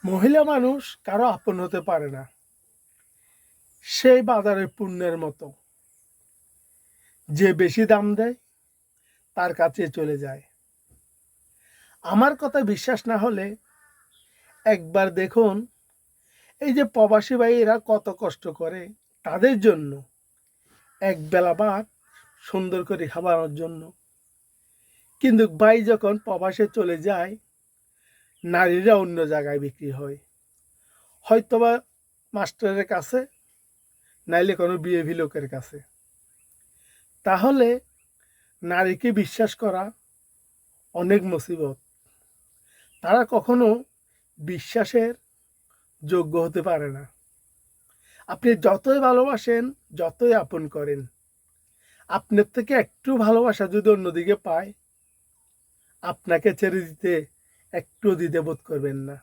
মহিলা মানুষ কারো আপন হতে পারে না। সেই বাজারের পণ্যের মতো, যে বেশি দাম দেয় তার কাছে চলে যায়। আমার কথা বিশ্বাস না হলে একবার দেখুন, এই যে প্রবাসী ভাইয়েরা কত কষ্ট করে তাদের জন্য, এক বেলা ভাত সুন্দর করে খাওয়ানোর জন্য। কিন্তু ভাই যখন প্রবাসে চলে যায়, নারীরা অন্য জায়গায় বিক্রি হয়, হয়তোবা মাস্টারের কাছে, নাইলে কোনো বিএভি লোকের কাছে। তাহলে নারীকে বিশ্বাস করা অনেক মুসিবত। তারা কখনো বিশ্বাসের যোগ্য হতে পারে না। আপনি যতই ভালোবাসেন, যতই আপন করেন, আপনার থেকে একটু ভালোবাসা যদি অন্যদিকে পায়, আপনাকে ছেড়ে দিতে একটু দ্বিধাবোধ করবেন না।